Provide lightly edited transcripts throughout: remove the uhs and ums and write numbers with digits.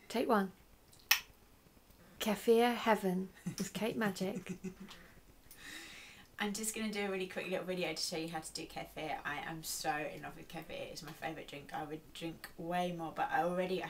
Take one. Kefir heaven is Kate magic. I'm just going to do a really quick little video to show you how to do kefir. I am so in love with kefir. It's my favourite drink. I would drink way more, but I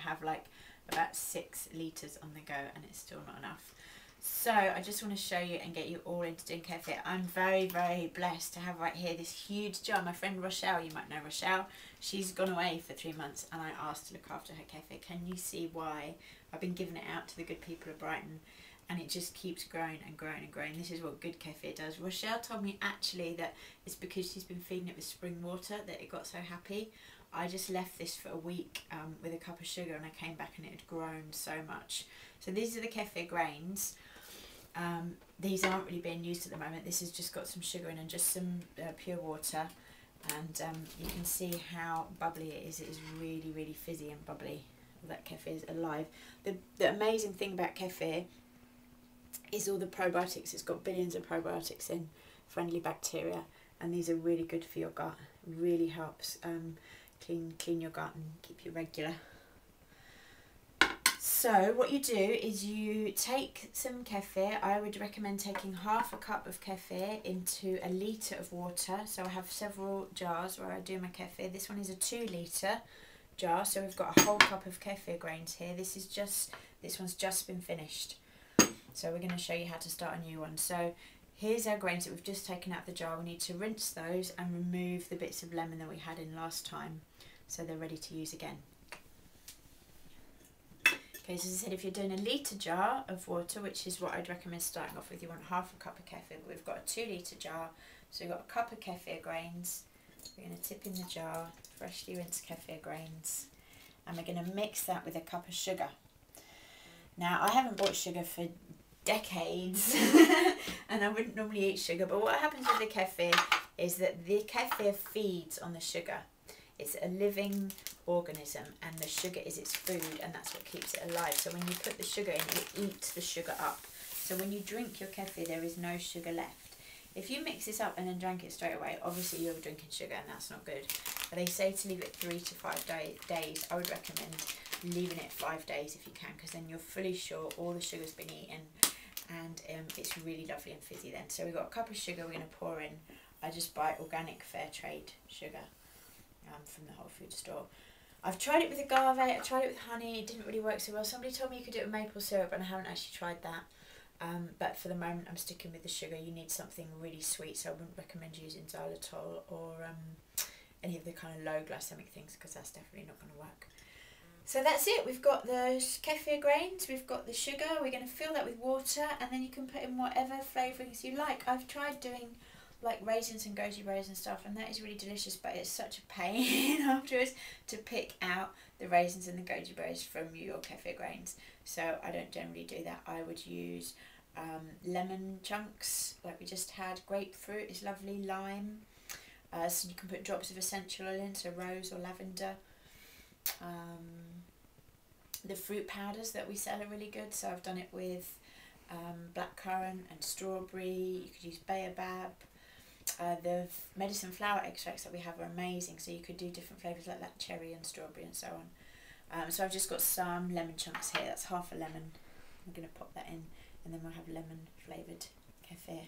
have like about 6 litres on the go and it's still not enough. So I just want to show you and get you all into doing kefir. I'm very, very blessed to have right here this huge jar. My friend Rochelle, you might know Rochelle, she's gone away for 3 months and I asked to look after her kefir. Can you see why? I've been giving it out to the good people of Brighton and it just keeps growing and growing and growing. This is what good kefir does. Rochelle told me actually that it's because she's been feeding it with spring water that it got so happy. I just left this for a week with a cup of sugar and I came back and it had grown so much. So these are the kefir grains. These aren't really being used at the moment. This has just got some sugar in and just some pure water. And you can see how bubbly it is. It is really, really fizzy and bubbly. All that kefir is alive. The amazing thing about kefir is all the probiotics. It's got billions of probiotics in, friendly bacteria, and these are really good for your gut. It really helps clean your gut and keep you regular. So what you do is you take some kefir. I would recommend taking half a cup of kefir into a litre of water. So I have several jars where I do my kefir. This one is a 2 litre jar, so we've got a whole cup of kefir grains here. This one's just been finished. So we're going to show you how to start a new one. So here's our grains that we've just taken out of the jar. We need to rinse those and remove the bits of lemon that we had in last time so they're ready to use again. Okay, so as I said, if you're doing a litre jar of water, which is what I'd recommend starting off with, you want half a cup of kefir, but we've got a 2 litre jar, so we've got a cup of kefir grains. We're going to tip in the jar, freshly rinsed kefir grains, and we're going to mix that with a cup of sugar. Now, I haven't bought sugar for decades and I wouldn't normally eat sugar, but what happens with the kefir is that the kefir feeds on the sugar. It's a living organism and the sugar is its food and that's what keeps it alive. So when you put the sugar in, it eats the sugar up. So when you drink your kefir, there is no sugar left. If you mix this up and then drink it straight away, obviously you're drinking sugar and that's not good. But they say to leave it 3 to 5 days. I would recommend leaving it 5 days if you can, because then you're fully sure all the sugar's been eaten and it's really lovely and fizzy then. So we've got a cup of sugar we're going to pour in. I just buy organic fair trade sugar from the Whole Food store. I've tried it with agave, I tried it with honey, it didn't really work so well. Somebody told me you could do it with maple syrup and I haven't actually tried that. But for the moment I'm sticking with the sugar. You need something really sweet, so I wouldn't recommend using xylitol or any of the kind of low glycemic things because that's definitely not going to work. So that's it, we've got the kefir grains, we've got the sugar, we're going to fill that with water and then you can put in whatever flavourings you like. I've tried doing like raisins and goji berries and stuff and that is really delicious, but it's such a pain afterwards to pick out the raisins and the goji berries from your kefir grains. So I don't generally do that. I would use lemon chunks like we just had, grapefruit is lovely, lime, so you can put drops of essential oil in, so rose or lavender. The fruit powders that we sell are really good, so I've done it with blackcurrant and strawberry. You could use baobab. The medicine flower extracts that we have are amazing, so you could do different flavours like that, cherry and strawberry and so on. So I've just got some lemon chunks here, that's half a lemon. I'm going to pop that in and then we'll have lemon flavoured kefir.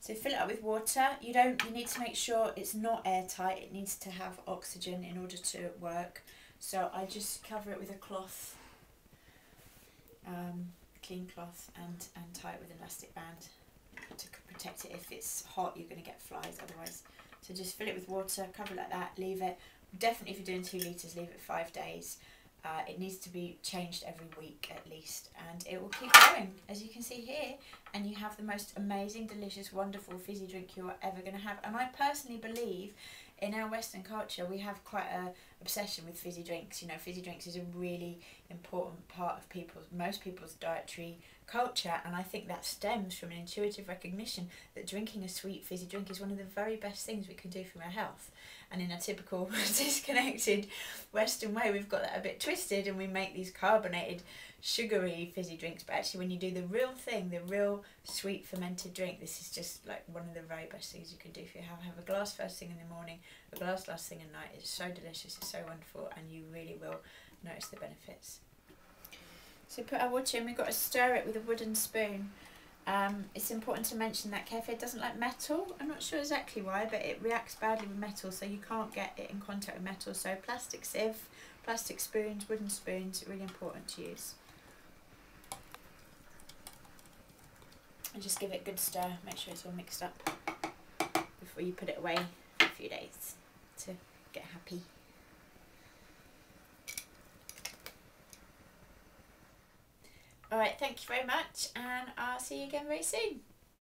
So fill it up with water. You need to make sure it's not airtight, it needs to have oxygen in order to work. So I just cover it with a cloth, clean cloth, and tie it with an elastic band to protect it. If it's hot you're going to get flies otherwise. So just fill it with water, cover it like that, leave it, definitely if you're doing 2 litres, leave it 5 days. It needs to be changed every week at least and it will keep going as you can see here, and you have the most amazing, delicious, wonderful fizzy drink you're ever going to have. And I personally believe in our Western culture we have quite a obsession with fizzy drinks. You know, fizzy drinks is a really important part of most people's dietary culture, and I think that stems from an intuitive recognition that drinking a sweet fizzy drink is one of the very best things we can do for our health. And in a typical disconnected Western way we've got that a bit twisted and we make these carbonated sugary fizzy drinks, but actually when you do the real thing, the real sweet fermented drink, this is just like one of the very best things you can do for your health. Have a glass first thing in the morning, a glass last thing at night. It's so delicious, it's so wonderful, and you really will notice the benefits. So put our water in, we've got to stir it with a wooden spoon. It's important to mention that kefir doesn't like metal. I'm not sure exactly why, but it reacts badly with metal, so you can't get it in contact with metal. So plastic sieve, plastic spoons, wooden spoons, really important to use. And just give it a good stir, make sure it's all mixed up before you put it away for a few days to get happy. Alright, thank you very much, and I'll see you again very soon.